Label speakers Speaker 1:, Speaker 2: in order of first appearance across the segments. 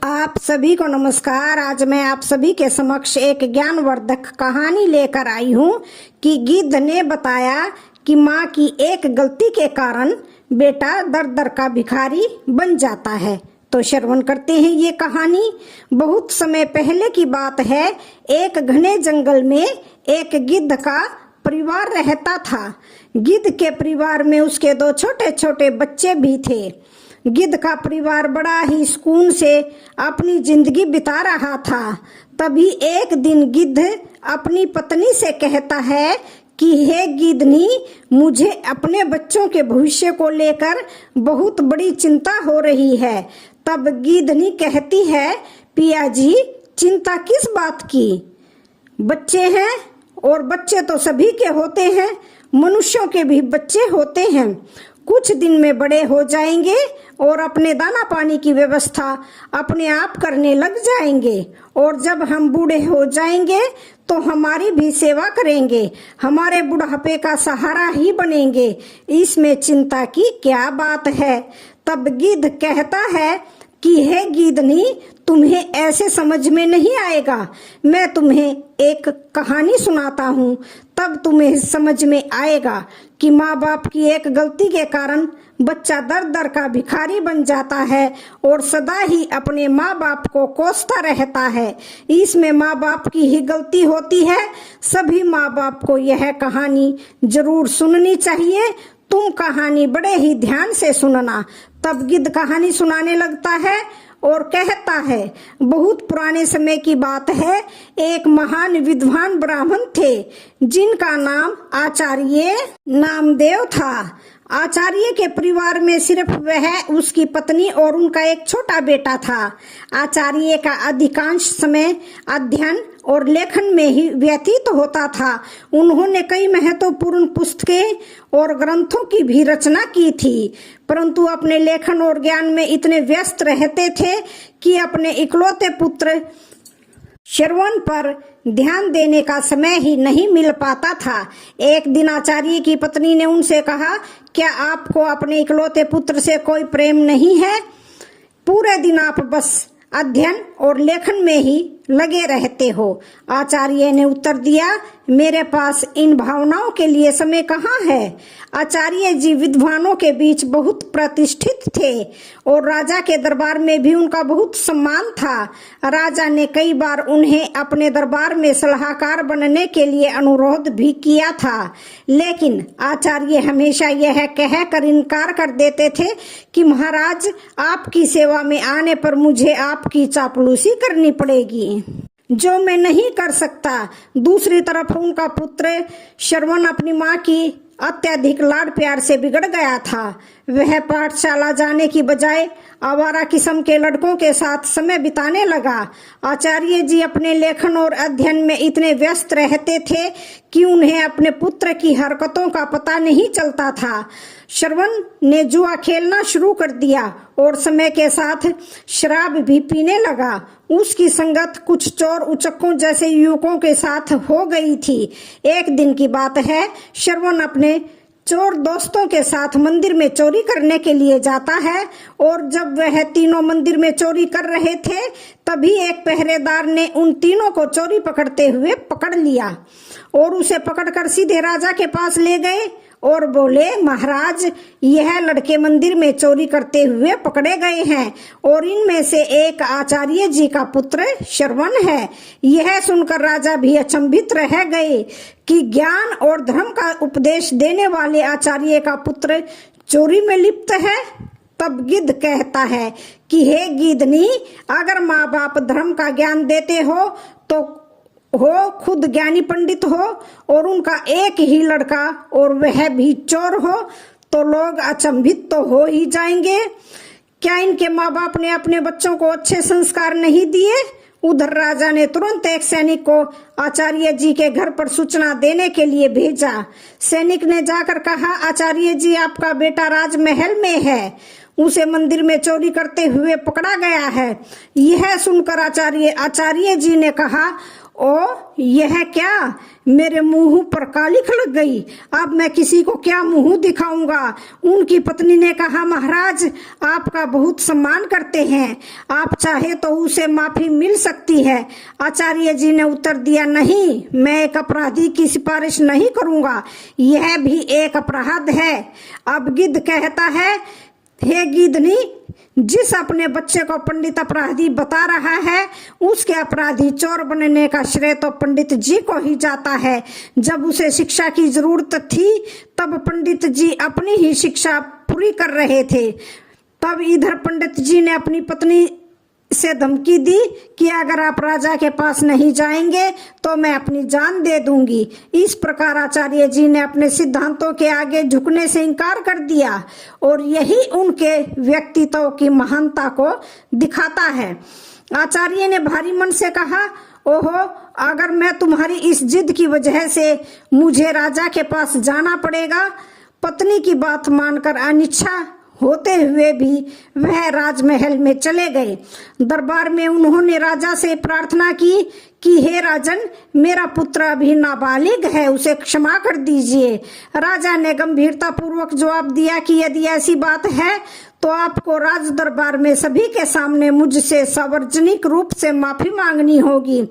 Speaker 1: आप सभी को नमस्कार। आज मैं आप सभी के समक्ष एक ज्ञानवर्धक कहानी लेकर आई हूँ कि गिद्ध ने बताया कि माँ की एक गलती के कारण बेटा दर दर का भिखारी बन जाता है। तो श्रवण करते हैं ये कहानी। बहुत समय पहले की बात है। एक घने जंगल में एक गिद्ध का परिवार रहता था। गिद्ध के परिवार में उसके दो छोटे छोटे बच्चे भी थे। गिद्ध का परिवार बड़ा ही सुकून से अपनी जिंदगी बिता रहा था। तभी एक दिन गिद्ध अपनी पत्नी से कहता है कि हे गिद्धनी, मुझे अपने बच्चों के भविष्य को लेकर बहुत बड़ी चिंता हो रही है। तब गिद्धनी कहती है, पिया जी, चिंता किस बात की? बच्चे हैं और बच्चे तो सभी के होते हैं, मनुष्यों के भी बच्चे होते हैं। कुछ दिन में बड़े हो जाएंगे और अपने दाना पानी की व्यवस्था अपने आप करने लग जाएंगे, और जब हम बूढ़े हो जाएंगे तो हमारी भी सेवा करेंगे, हमारे बुढ़ापे का सहारा ही बनेंगे। इसमें चिंता की क्या बात है? तब गिद्ध कहता है कि हे गिद्धनी, तुम्हें ऐसे समझ में नहीं आएगा। मैं तुम्हें एक कहानी सुनाता हूँ, तब तुम्हें समझ में आएगा कि माँ बाप की एक गलती के कारण बच्चा दर दर का भिखारी बन जाता है और सदा ही अपने माँ बाप को कोसता रहता है। इसमें माँ बाप की ही गलती होती है। सभी माँ बाप को यह कहानी जरूर सुननी चाहिए। तुम कहानी बड़े ही ध्यान से सुनना। तब गिद्ध कहानी सुनाने लगता है और कहता है, बहुत पुराने समय की बात है। एक महान विद्वान ब्राह्मण थे जिनका नाम आचार्य नामदेव था। आचार्य के परिवार में सिर्फ वह, उसकी पत्नी और उनका एक छोटा बेटा था। आचार्य का अधिकांश समय अध्ययन और लेखन में ही व्यतीत होता था। उन्होंने कई महत्वपूर्ण पुस्तकें और ग्रंथों की भी रचना की थी, परंतु अपने लेखन और ज्ञान में इतने व्यस्त रहते थे कि अपने इकलौते पुत्र श्रवण पर ध्यान देने का समय ही नहीं मिल पाता था। एक दिन आचार्य की पत्नी ने उनसे कहा, क्या आपको अपने इकलौते पुत्र से कोई प्रेम नहीं है? पूरे दिन आप बस अध्ययन और लेखन में ही लगे रहते हो। आचार्य ने उत्तर दिया, मेरे पास इन भावनाओं के लिए समय कहाँ है। आचार्य जी विद्वानों के बीच बहुत प्रतिष्ठित थे और राजा के दरबार में भी उनका बहुत सम्मान था। राजा ने कई बार उन्हें अपने दरबार में सलाहकार बनने के लिए अनुरोध भी किया था, लेकिन आचार्य हमेशा यह कहकर इनकार कर देते थे कि महाराज, आपकी सेवा में आने पर मुझे आपकी चापलूसी करनी पड़ेगी, जो मैं नहीं कर सकता। दूसरी तरफ उनका पुत्र श्रवण अपनी माँ की अत्यधिक लाड प्यार से बिगड़ गया था। वह पाठशाला जाने की बजाय आवारा किस्म के लड़कों के साथ समय बिताने लगा। आचार्य जी अपने लेखन और अध्ययन में इतने व्यस्त रहते थे कि उन्हें अपने पुत्र की हरकतों का पता नहीं चलता था। श्रवण ने जुआ खेलना शुरू कर दिया और समय के साथ शराब भी पीने लगा। उसकी संगत कुछ चोर उचक्कों जैसे युवकों के साथ हो गई थी। एक दिन की बात है, श्रवण अपने चोर दोस्तों के साथ मंदिर में चोरी करने के लिए जाता है, और जब वह तीनों मंदिर में चोरी कर रहे थे, तभी एक पहरेदार ने उन तीनों को चोरी पकड़ते हुए पकड़ लिया और उसे पकड़कर सीधे राजा के पास ले गए और बोले, महाराज, यह लड़के मंदिर में चोरी करते हुए पकड़े गए हैं और इनमें से एक आचार्य जी का पुत्र श्रवण है। यह सुनकर राजा भी अचंभित रह गए कि ज्ञान और धर्म का उपदेश देने वाले आचार्य का पुत्र चोरी में लिप्त है। तब गिद्ध कहता है कि हे गिद्धनी, अगर माँ बाप धर्म का ज्ञान देते हो खुद ज्ञानी पंडित हो और उनका एक ही लड़का और वह भी चोर हो, तो लोग अचंभित तो हो ही जाएंगे। क्या इनके माँ बाप ने अपने बच्चों को अच्छे संस्कार नहीं दिए? उधर राजा ने तुरंत एक सैनिक को आचार्य जी के घर पर सूचना देने के लिए भेजा। सैनिक ने जाकर कहा, आचार्य जी, आपका बेटा राजमहल में है, उसे मंदिर में चोरी करते हुए पकड़ा गया है। यह सुनकर आचार्य जी ने कहा, ओ यह क्या, मेरे मुंह पर कालिख लग गई, अब मैं किसी को क्या मुंह दिखाऊंगा। उनकी पत्नी ने कहा, महाराज आपका बहुत सम्मान करते हैं, आप चाहे तो उसे माफी मिल सकती है। आचार्य जी ने उत्तर दिया, नहीं, मैं एक अपराधी की सिफारिश नहीं करूंगा, यह भी एक अपराध है। अब गिद्ध कहता है, हे गिद्धनी, जिस अपने बच्चे को पंडित अपराधी बता रहा है, उसके अपराधी चोर बनने का श्रेय तो पंडित जी को ही जाता है। जब उसे शिक्षा की जरूरत थी तब पंडित जी अपनी ही शिक्षा पूरी कर रहे थे। तब इधर पंडित जी ने अपनी पत्नी से धमकी दी कि अगर आप राजा के पास नहीं जाएंगे तो मैं अपनी जान दे दूंगी। इस प्रकार आचार्य जी ने अपने सिद्धांतों के आगे झुकने से इनकार कर दिया और यही उनके व्यक्तित्व की महानता को दिखाता है। आचार्य ने भारी मन से कहा, ओहो, अगर मैं तुम्हारी इस जिद की वजह से मुझे राजा के पास जाना पड़ेगा। पत्नी की बात मानकर अनिच्छा होते हुए भी वह राजमहल में चले गए। दरबार में उन्होंने राजा से प्रार्थना की कि हे राजन, मेरा पुत्र अभी नाबालिग है, उसे क्षमा कर दीजिए। राजा ने गंभीरता पूर्वक जवाब दिया कि यदि ऐसी बात है तो आपको राज दरबार में सभी के सामने मुझसे सार्वजनिक रूप से माफी मांगनी होगी,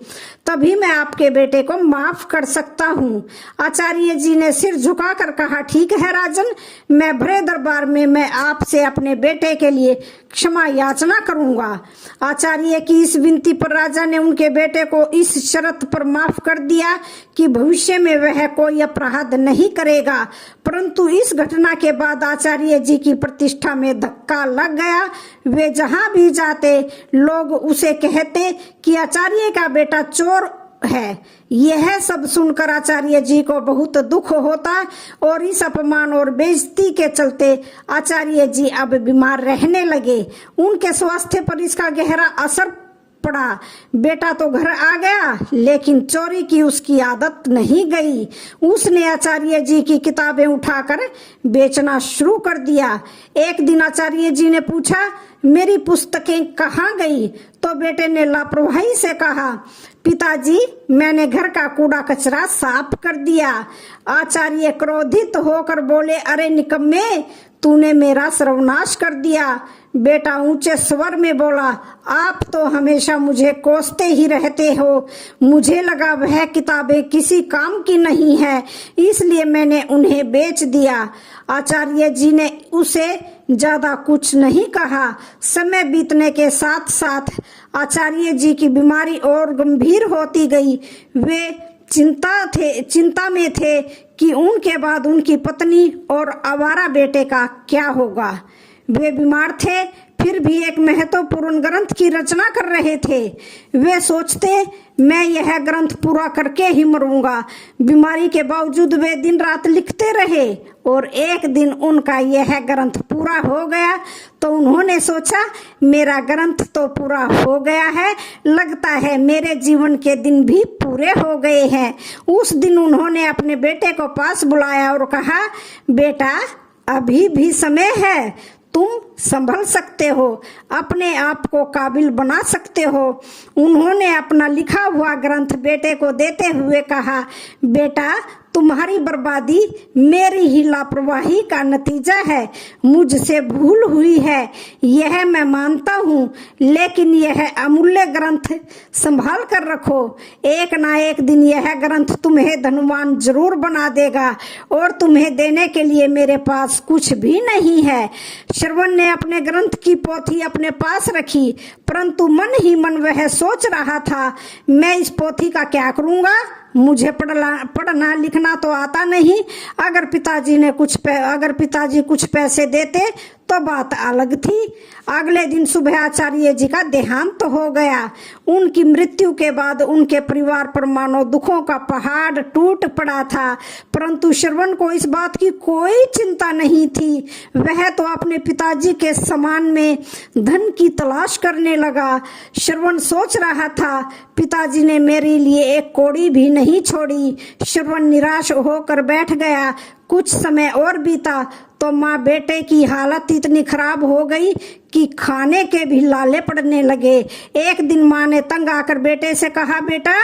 Speaker 1: तभी मैं आपके बेटे को माफ कर सकता हूँ। आचार्य जी ने सिर झुकाकर कहा, ठीक है राजन, मैं भरे दरबार में मैं आपसे अपने बेटे के लिए क्षमा याचना करूंगा। आचार्य की इस विनती पर राजा ने उनके बेटे को इस शर्त पर माफ कर दिया कि भविष्य में वह कोई अपराध नहीं करेगा। परंतु इस घटना के बाद आचार्य जी की प्रतिष्ठा में धक्का लग गया। वे जहां भी जाते लोग उसे कहते कि आचार्य का बेटा चोर है। यह सब सुनकर आचार्य जी को बहुत दुख होता और इस अपमान और बेइज्जती के चलते आचार्य जी अब बीमार रहने लगे। उनके स्वास्थ्य पर इसका गहरा असर पड़ा। बेटा तो घर आ गया लेकिन चोरी की उसकी आदत नहीं गई। उसने आचार्य जी की किताबें उठाकर बेचना शुरू कर दिया। एक दिन आचार्य जी ने पूछा, मेरी पुस्तकें कहाँ गई? तो बेटे ने लापरवाही से कहा, पिताजी, मैंने घर का कूड़ा कचरा साफ कर दिया। आचार्य क्रोधित होकर बोले, अरे निकम्मे, तूने मेरा सर्वनाश कर दिया। बेटा ऊंचे स्वर में बोला, आप तो हमेशा मुझे कोसते ही रहते हो। मुझे लगा वह किताबें किसी काम की नहीं है, इसलिए मैंने उन्हें बेच दिया। आचार्य जी ने उसे ज्यादा कुछ नहीं कहा। समय बीतने के साथ साथ आचार्य जी की बीमारी और गंभीर होती गई। वे चिंता में थे कि उनके बाद उनकी पत्नी और आवारा बेटे का क्या होगा। वे बीमार थे, फिर भी एक महत्वपूर्ण ग्रंथ की रचना कर रहे थे। वे सोचते, मैं यह ग्रंथ पूरा करके ही मरूंगा। बीमारी के बावजूद वे दिन रात लिखते रहे और एक दिन उनका यह ग्रंथ पूरा हो गया तो उन्होंने सोचा, मेरा ग्रंथ तो पूरा हो गया है, लगता है मेरे जीवन के दिन भी पूरे हो गए हैं। उस दिन उन्होंने अपने बेटे को पास बुलाया और कहा, बेटा, अभी भी समय है, तुम संभल सकते हो, अपने आप को काबिल बना सकते हो। उन्होंने अपना लिखा हुआ ग्रंथ बेटे को देते हुए कहा, बेटा, तुम्हारी बर्बादी मेरी ही लापरवाही का नतीजा है। मुझसे भूल हुई है, यह मैं मानता हूँ, लेकिन यह अमूल्य ग्रंथ संभाल कर रखो। एक ना एक दिन यह ग्रंथ तुम्हें धनवान जरूर बना देगा और तुम्हें देने के लिए मेरे पास कुछ भी नहीं है। श्रवण ने अपने ग्रंथ की पोथी अपने पास रखी, परंतु मन ही मन वह सोच रहा था, मैं इस पोथी का क्या करूँगा? मुझे पढ़ना लिखना तो आता नहीं। अगर पिताजी कुछ पैसे देते तो बात अलग थी। अगले दिन सुबह आचार्य जी का देहांत हो गया। उनकी मृत्यु के बाद उनके परिवार पर मानो दुखों का पहाड़ टूट पड़ा था, परंतु श्रवण को इस बात की कोई चिंता नहीं थी। वह तो अपने पिताजी के समान में धन की तलाश करने लगा। श्रवण सोच रहा था, पिताजी ने मेरे लिए एक कौड़ी भी नहीं छोड़ी। श्रवण निराश होकर बैठ गया। कुछ समय और बीता तो माँ बेटे की हालत इतनी खराब हो गई कि खाने के भी लाले पड़ने लगे। एक दिन माँ ने तंग आकर बेटे से कहा, बेटा,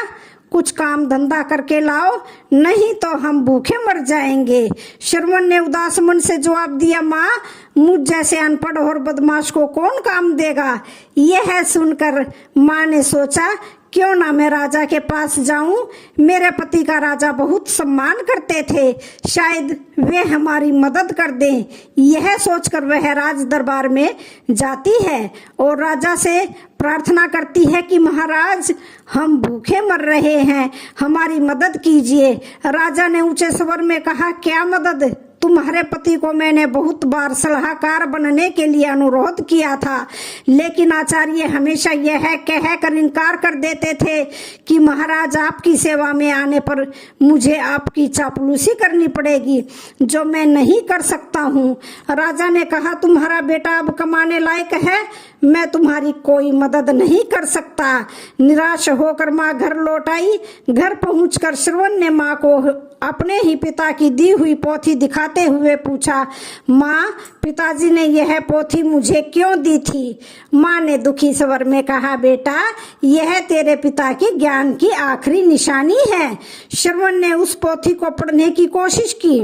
Speaker 1: कुछ काम धंधा करके लाओ, नहीं तो हम भूखे मर जाएंगे। श्रवण ने उदास मन से जवाब दिया, माँ मुझ जैसे अनपढ़ और बदमाश को कौन काम देगा। यह सुनकर माँ ने सोचा, क्यों ना मैं राजा के पास जाऊं, मेरे पति का राजा बहुत सम्मान करते थे, शायद वे हमारी मदद कर दें। यह सोचकर वह राज दरबार में जाती है और राजा से प्रार्थना करती है कि महाराज हम भूखे मर रहे हैं, हमारी मदद कीजिए। राजा ने ऊंचे स्वर में कहा, क्या मदद? तुम्हारे पति को मैंने बहुत बार सलाहकार बनने के लिए अनुरोध किया था, लेकिन आचार्य हमेशा यह कहकर इनकार कर देते थे कि महाराज आपकी सेवा में आने पर मुझे आपकी चापलूसी करनी पड़ेगी, जो मैं नहीं कर सकता हूँ। राजा ने कहा, तुम्हारा बेटा अब कमाने लायक है, मैं तुम्हारी कोई मदद नहीं कर सकता। निराश होकर माँ घर लौट आई। घर पहुंचकर श्रवण ने माँ को अपने ही पिता की दी हुई पोथी दिखाते हुए पूछा, माँ पिताजी ने यह पोथी मुझे क्यों दी थी? माँ ने दुखी स्वर में कहा, बेटा यह तेरे पिता के ज्ञान की आखिरी निशानी है। श्रवण ने उस पोथी को पढ़ने की कोशिश की,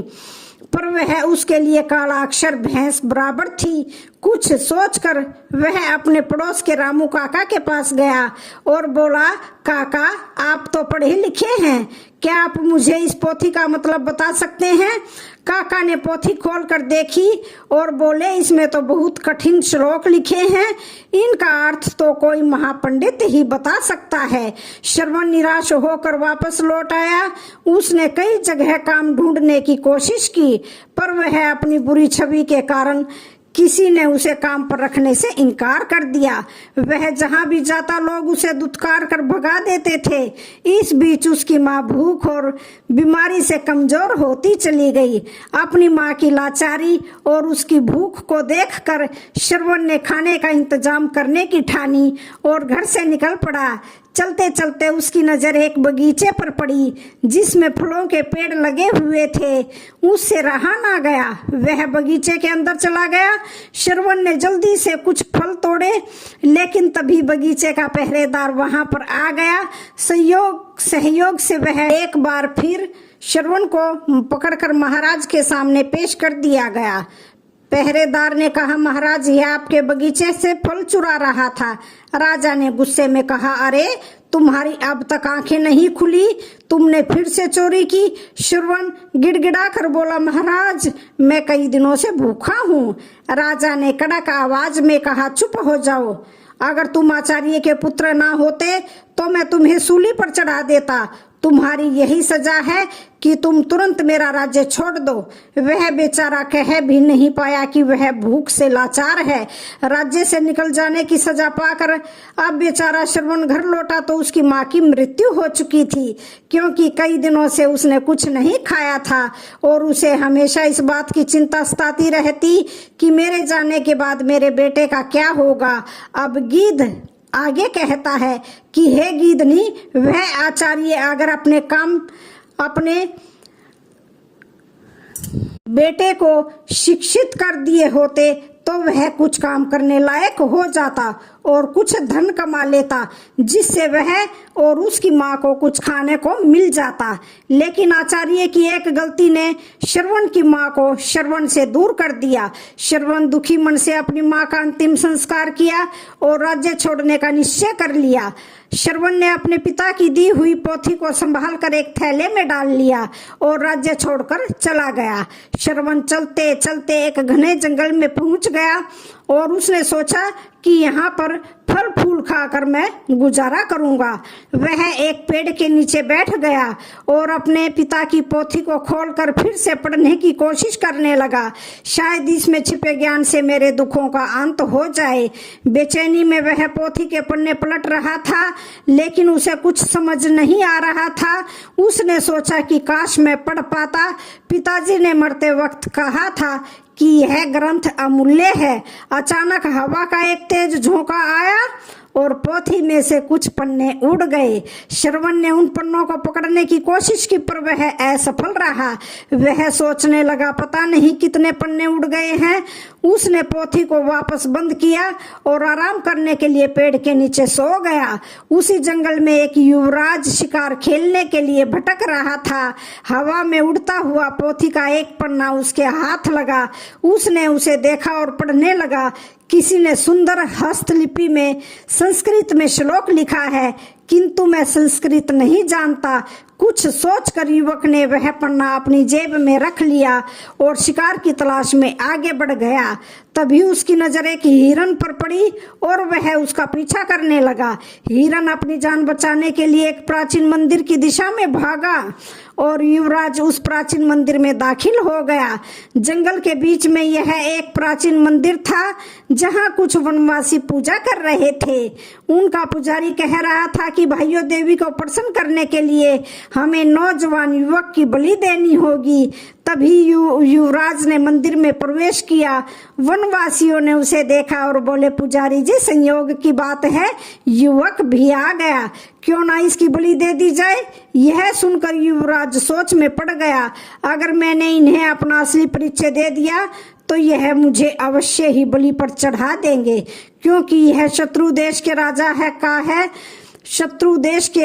Speaker 1: पर वह उसके लिए काला अक्षर भैंस बराबर थी। कुछ सोचकर वह अपने पड़ोस के रामू काका के पास गया और बोला, काका आप तो पढ़े लिखे हैं, क्या आप मुझे इस पोथी का मतलब बता सकते हैं? काका ने पोथी खोलकर देखी और बोले, इसमें तो बहुत कठिन श्लोक लिखे हैं, इनका अर्थ तो कोई महापंडित ही बता सकता है। श्रवण निराश होकर वापस लौट आया। उसने कई जगह काम ढूंढने की कोशिश की, पर वह अपनी बुरी छवि के कारण किसी ने उसे काम पर रखने से इनकार कर दिया। वह जहां भी जाता लोग उसे दुत्कार कर भगा देते थे। इस बीच उसकी माँ भूख और बीमारी से कमजोर होती चली गई। अपनी माँ की लाचारी और उसकी भूख को देखकर श्रवण ने खाने का इंतजाम करने की ठानी और घर से निकल पड़ा। चलते चलते उसकी नजर एक बगीचे पर पड़ी जिसमें फलों के पेड़ लगे हुए थे। उससे रहा ना गया, वह बगीचे के अंदर चला गया। श्रवण ने जल्दी से कुछ फल तोड़े, लेकिन तभी बगीचे का पहरेदार वहां पर आ गया। सहयोग से वह एक बार फिर श्रवण को पकड़कर महाराज के सामने पेश कर दिया गया। पहरेदार ने कहा, महाराज यह आपके बगीचे से फल चुरा रहा था। राजा ने गुस्से में कहा, अरे तुम्हारी अब तक आंखें नहीं खुली, तुमने फिर से चोरी की। श्रवण गिड़गिड़ा कर बोला, महाराज मैं कई दिनों से भूखा हूँ। राजा ने कड़क आवाज में कहा, चुप हो जाओ, अगर तुम आचार्य के पुत्र ना होते तो मैं तुम्हें सूली पर चढ़ा देता। तुम्हारी यही सजा है कि तुम तुरंत मेरा राज्य छोड़ दो। वह बेचारा कह भी नहीं पाया कि वह भूख से लाचार है। राज्य से निकल जाने की सजा पाकर अब बेचारा श्रवण घर लौटा तो उसकी माँ की मृत्यु हो चुकी थी, क्योंकि कई दिनों से उसने कुछ नहीं खाया था और उसे हमेशा इस बात की चिंता सताती रहती कि मेरे जाने के बाद मेरे बेटे का क्या होगा। अब गिद्ध आगे कहता है कि हे गिद्धनी, वह आचार्य अगर अपने बेटे को शिक्षित कर दिए होते तो वह कुछ काम करने लायक हो जाता और कुछ धन कमा लेता, जिससे वह और उसकी माँ को कुछ खाने को मिल जाता। लेकिन आचार्य की एक गलती ने श्रवण की माँ को श्रवण से दूर कर दिया। श्रवण दुखी मन से अपनी माँ का अंतिम संस्कार किया और राज्य छोड़ने का निश्चय कर लिया। श्रवण ने अपने पिता की दी हुई पोथी को संभाल कर एक थैले में डाल लिया और राज्य छोड़कर चला गया। श्रवण चलते चलते एक घने जंगल में पहुंच गया और उसने सोचा कि यहाँ पर फल फूल खाकर मैं गुजारा करूंगा। वह एक पेड़ के नीचे बैठ गया और अपने पिता की पोथी को खोलकर फिर से पढ़ने की कोशिश करने लगा। शायद इसमें छिपे ज्ञान से मेरे दुखों का अंत हो जाए। बेचैनी में वह पोथी के पन्ने पलट रहा था, लेकिन उसे कुछ समझ नहीं आ रहा था। उसने सोचा कि काश मैं पढ़ पाता। पिताजी ने मरते वक्त कहा था कि यह ग्रंथ अमूल्य है। अचानक हवा का एक तेज झोंका आया और पोथी में से कुछ पन्ने उड़ गए। श्रवण ने उन पन्नों को पकड़ने की कोशिश की, पर वह असफल रहा। वह सोचने लगा, पता नहीं कितने पन्ने उड़ गए हैं। उसने पोथी को वापस बंद किया और आराम करने के लिए पेड़ के नीचे सो गया। उसी जंगल में एक युवराज शिकार खेलने के लिए भटक रहा था। हवा में उड़ता हुआ पोथी का एक पन्ना उसके हाथ लगा। उसने उसे देखा और पढ़ने लगा। किसी ने सुंदर हस्तलिपि में संस्कृत में श्लोक लिखा है, किंतु मैं संस्कृत नहीं जानता। कुछ सोचकर युवक ने वह पन्ना अपनी जेब में रख लिया और शिकार की तलाश में आगे बढ़ गया। तभी उसकी नजर एक हिरन पर पड़ी और वह उसका पीछा करने लगा। हिरन अपनी जान बचाने के लिए एक प्राचीन मंदिर की दिशा में भागा और युवराज उस प्राचीन मंदिर में दाखिल हो गया। जंगल के बीच में यह एक प्राचीन मंदिर था जहां कुछ वनवासी पूजा कर रहे थे। उनका पुजारी कह रहा था कि भाइयों, देवी को प्रसन्न करने के लिए हमें नौजवान युवक की बलि देनी होगी। तभी युवराज ने मंदिर में प्रवेश किया। वनवासियों ने उसे देखा और बोले, पुजारी जी, संयोग की बात है, युवक भी आ गया, क्यों ना इसकी बलि दे दी जाए। यह सुनकर युवराज सोच में पड़ गया, अगर मैंने इन्हें अपना असली परिचय दे दिया तो यह मुझे अवश्य ही बलि पर चढ़ा देंगे, क्योंकि यह शत्रु देश के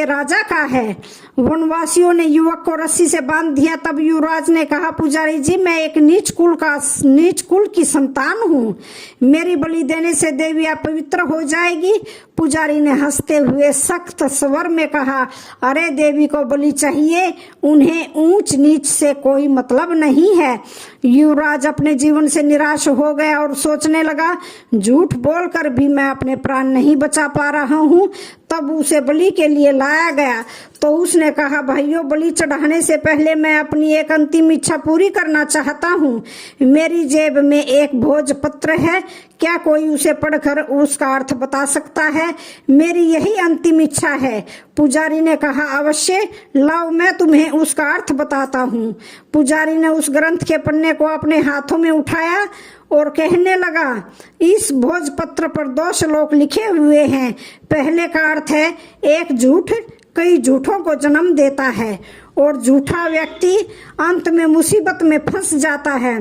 Speaker 1: राजा का है। वनवासियों ने युवक को रस्सी से बांध दिया। तब युवराज ने कहा, पुजारी जी, मैं एक नीच कुल की संतान हूँ। मेरी बलि देने से देवी अपवित्र हो जाएगी। पुजारी ने हंसते हुए सख्त स्वर में कहा, अरे देवी को बलि चाहिए, उन्हें ऊंच नीच से कोई मतलब नहीं है। युवराज अपने जीवन से निराश हो गया और सोचने लगा, झूठ बोलकर भी मैं अपने प्राण नहीं बचा पा रहा हूँ। तब उसे बलि के लिए लाया गया तो उसने कहा, भाइयों, बलि चढ़ाने से पहले मैं अपनी एक अंतिम इच्छा पूरी करना चाहता हूँ। मेरी जेब में एक भोजपत्र है, क्या कोई उसे पढ़कर उसका अर्थ बता सकता है? मेरी यही अंतिम इच्छा है। पुजारी ने कहा, अवश्य, लाओ, मैं तुम्हें उसका अर्थ बताता हूँ। पुजारी ने उस ग्रंथ के पन्ने को अपने हाथों में उठाया और कहने लगा, इस भोजपत्र पर 2 श्लोक लिखे हुए हैं। पहले का अर्थ है, एक झूठ कई झूठों को जन्म देता है और झूठा व्यक्ति अंत में मुसीबत में फंस जाता है।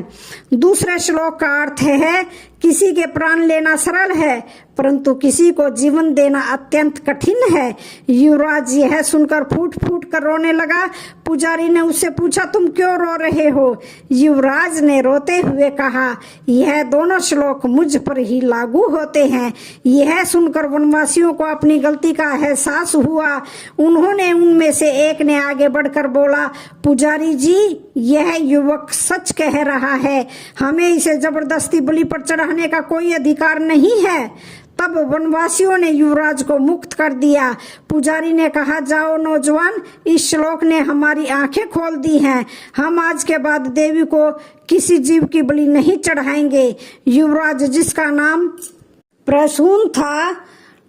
Speaker 1: दूसरे श्लोक का अर्थ है, किसी के प्राण लेना सरल है, परंतु किसी को जीवन देना अत्यंत कठिन है। युवराज यह सुनकर फूट फूट कर रोने लगा। पुजारी ने उससे पूछा, तुम क्यों रो रहे हो? युवराज ने रोते हुए कहा, यह दोनों श्लोक मुझ पर ही लागू होते हैं। यह सुनकर वनवासियों को अपनी गलती का एहसास हुआ। उन्होंने उनमें से एक ने आगे बढ़कर बोला, पुजारी जी, यह युवक सच कह रहा है, हमें इसे जबरदस्ती बलि पर चढ़ाने का कोई अधिकार नहीं है। तब वनवासियों ने युवराज को मुक्त कर दिया। पुजारी ने कहा, जाओ नौजवान, इस श्लोक ने हमारी आंखें खोल दी हैं। हम आज के बाद देवी को किसी जीव की बलि नहीं चढ़ाएंगे। युवराज, जिसका नाम प्रसून था,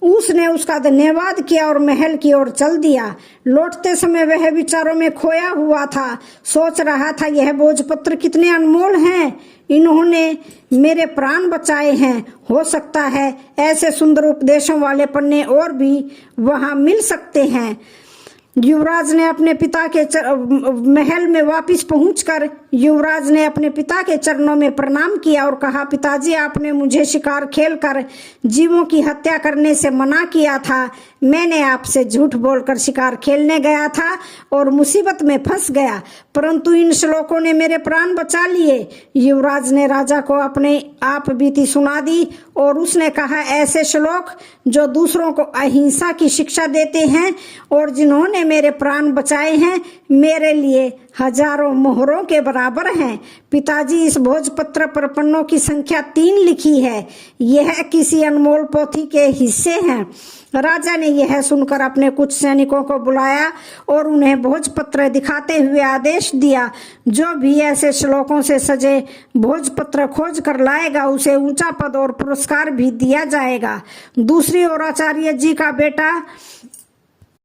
Speaker 1: उसने उसका धन्यवाद किया और महल की ओर चल दिया। लौटते समय वह विचारों में खोया हुआ था। सोच रहा था, यह भोजपत्र कितने अनमोल हैं, इन्होंने मेरे प्राण बचाए हैं। हो सकता है ऐसे सुंदर उपदेशों वाले पन्ने और भी वहां मिल सकते हैं। युवराज ने अपने पिता के महल में वापस पहुंचकर युवराज ने अपने पिता के चरणों में प्रणाम किया और कहा, पिताजी, आपने मुझे शिकार खेलकर जीवों की हत्या करने से मना किया था। मैंने आपसे झूठ बोलकर शिकार खेलने गया था और मुसीबत में फंस गया, परंतु इन श्लोकों ने मेरे प्राण बचा लिए। युवराज ने राजा को अपने आप बीती सुना दी और उसने कहा, ऐसे श्लोक जो दूसरों को अहिंसा की शिक्षा देते हैं और जिन्होंने मेरे प्राण बचाए हैं, मेरे लिए हजारों मोहरों के बराबर हैं। पिताजी, इस भोजपत्र पर पन्नों की संख्या 3 लिखी है। यह किसी अनमोल पोथी के हिस्से हैं। राजा ने यह सुनकर अपने कुछ सैनिकों को बुलाया और उन्हें भोजपत्र दिखाते हुए आदेश दिया, जो भी ऐसे श्लोकों से सजे भोजपत्र खोज कर लाएगा, उसे ऊंचा पद और पुरस्कार भी दिया जाएगा। दूसरी ओर आचार्य जी का बेटा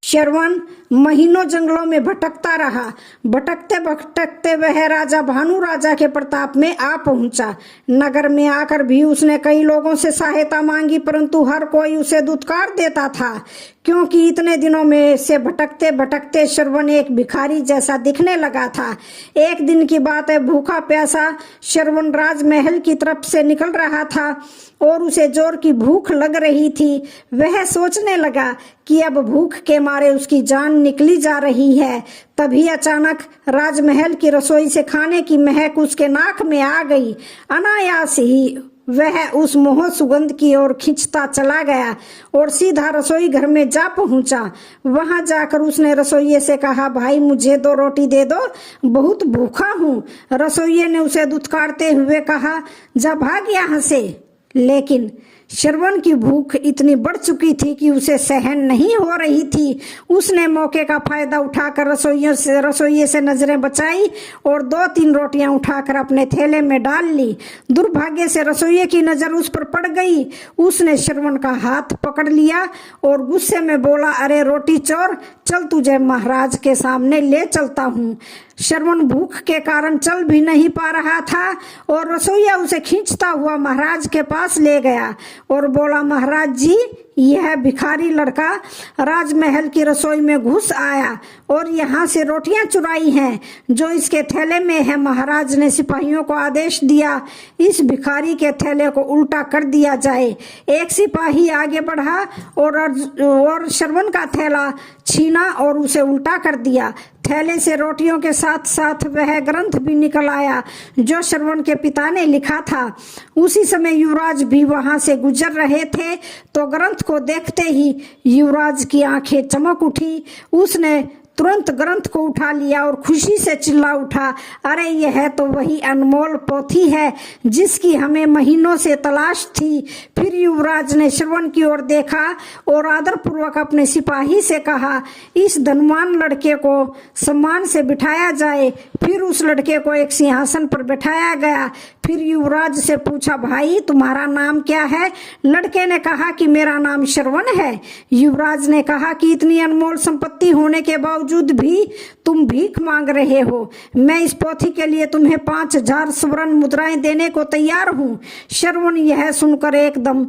Speaker 1: श्रवण महीनों जंगलों में भटकता रहा। भटकते भटकते वह राजा भानु राजा के प्रताप में आ पहुंचा। नगर में आकर भी उसने कई लोगों से सहायता मांगी, परंतु हर कोई उसे दुत्कार देता था, क्योंकि इतने दिनों में से भटकते भटकते श्रवण एक भिखारी जैसा दिखने लगा था। एक दिन की बात है, भूखा प्यासा श्रवण राजमहल की तरफ से निकल रहा था और उसे जोर की भूख लग रही थी। वह सोचने लगा कि अब भूख के मारे उसकी जान निकली जा रही है। तभी अचानक राजमहल की रसोई से खाने की महक उसके नाक में आ गई। अनायास ही वह उस मोह सुगंध की ओर खींचता चला गया और सीधा रसोई घर में जा पहुंचा। वहां जाकर उसने रसोइये से कहा, भाई मुझे 2 रोटी दे दो, बहुत भूखा हूं। रसोइये ने उसे दुत्कारते हुए कहा, जा भाग यहां से। लेकिन श्रवण की भूख इतनी बढ़ चुकी थी कि उसे सहन नहीं हो रही थी। उसने मौके का फायदा उठाकर रसोइये से नजरें बचाई और 2-3 रोटियां उठाकर अपने थैले में डाल ली। दुर्भाग्य से रसोइये की नजर उस पर पड़ गई। उसने श्रवण का हाथ पकड़ लिया और गुस्से में बोला, अरे रोटी चोर, चल तुझे महाराज के सामने ले चलता हूँ। श्रवण भूख के कारण चल भी नहीं पा रहा था और रसोइया उसे खींचता हुआ महाराज के पास ले गया और बोला, महाराज जी, यह भिखारी लड़का राजमहल की रसोई में घुस आया और यहाँ से रोटियां चुराई हैं जो इसके थैले में है। महाराज ने सिपाहियों को आदेश दिया, इस भिखारी के थैले को उल्टा कर दिया जाए। एक सिपाही आगे बढ़ा और श्रवण का थैला छीना और उसे उल्टा कर दिया। थैले से रोटियों के साथ साथ वह ग्रंथ भी निकल आया जो श्रवण के पिता ने लिखा था। उसी समय युवराज भी वहां से गुजर रहे थे तो ग्रंथ को देखते ही युवराज की आंखें चमक उठी। उसने तुरंत ग्रंथ को उठा लिया और खुशी से चिल्ला उठा, अरे यह तो वही अनमोल पोथी है जिसकी हमें महीनों से तलाश थी। फिर युवराज ने श्रवण की ओर देखा और आदरपूर्वक अपने सिपाही से कहा, इस धनवान लड़के को सम्मान से बिठाया जाए। फिर उस लड़के को एक सिंहासन पर बिठाया गया। फिर युवराज से पूछा, भाई तुम्हारा नाम क्या है? लड़के ने कहा कि मेरा नाम श्रवण है। युवराज ने कहा कि इतनी अनमोल संपत्ति होने के बावजूद भी तुम भीख मांग रहे हो। मैं इस पोथी के लिए तुम्हें 5000 स्वर्ण मुद्राएं देने को तैयार हूँ। श्रवण यह सुनकर एकदम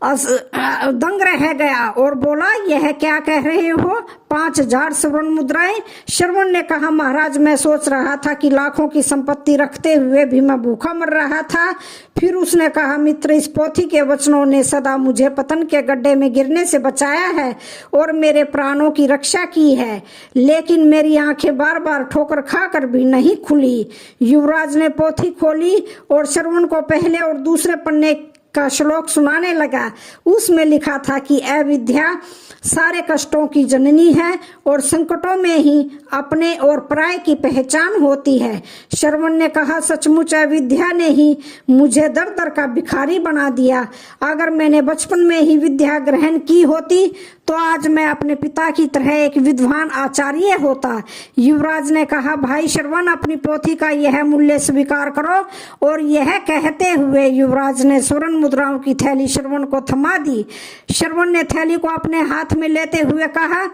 Speaker 1: दंग रह गया और बोला, यह क्या कह रहे हो? 5000 स्वर्ण मुद्राएं? श्रवण ने कहा, महाराज मैं सोच रहा था कि लाखों की संपत्ति रखते हुए भी मैं भूखा मर रहा था। फिर उसने कहा, मित्र, इस पोथी के वचनों ने सदा मुझे पतन के गड्ढे में गिरने से बचाया है और मेरे प्राणों की रक्षा की है, लेकिन मेरी आंखें बार बार ठोकर खाकर भी नहीं खुली। युवराज ने पोथी खोली और श्रवण को पहले और दूसरे पन्ने का श्लोक सुनाने लगा। उसमें लिखा था कि अविद्या सारे कष्टों की जननी है और संकटों में ही अपने और पराये की पहचान होती है। श्रवण ने कहा, सचमुच अविद्या ने ही मुझे दर दर का भिखारी बना दिया। अगर मैंने बचपन में ही विद्या ग्रहण की होती तो आज मैं अपने पिता की तरह एक विद्वान आचार्य होता। युवराज ने कहा, भाई श्रवण, अपनी पोथी का यह मूल्य स्वीकार करो। और यह कहते हुए युवराज ने स्वर्ण मुद्राओं की थैली श्रवण को थमा दी। श्रवण ने थैली को अपने हाथ में लेते हुए कहा,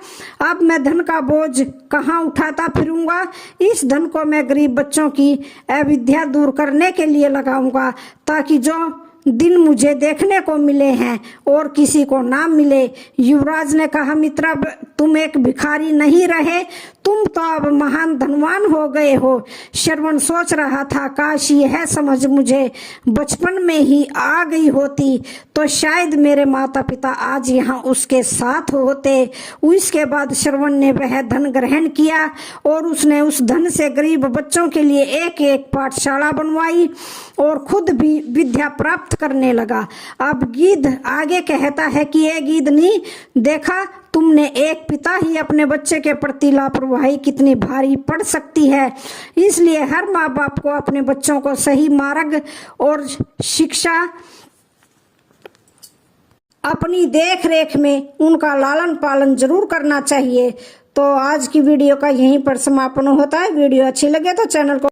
Speaker 1: अब मैं धन का बोझ कहाँ उठाता फिरूंगा? इस धन को मैं गरीब बच्चों की अविद्या दूर करने के लिए लगाऊंगा, ताकि जो दिन मुझे देखने को मिले हैं और किसी को ना मिले। युवराज ने कहा, मित्र, तुम एक भिखारी नहीं रहे, तुम तो अब महान धनवान हो गए हो। श्रवण सोच रहा था, काश यह समझ मुझे बचपन में ही आ गई होती तो शायद मेरे माता पिता आज यहाँ उसके साथ होते। इसके बाद श्रवण ने वह धन ग्रहण किया और उसने उस धन से गरीब बच्चों के लिए एक एक पाठशाला बनवाई और खुद भी विद्या प्राप्त करने लगा। अब गीध आगे कहता है कि ये गीधनी, देखा तुमने एक पिता ही अपने बच्चे के प्रति लापरवाही कितनी भारी पड़ सकती है। इसलिए हर माँ बाप को अपने बच्चों को सही मार्ग और शिक्षा, अपनी देख रेख में उनका लालन पालन जरूर करना चाहिए। तो आज की वीडियो का यहीं पर समापन होता है। वीडियो अच्छी लगे तो चैनल को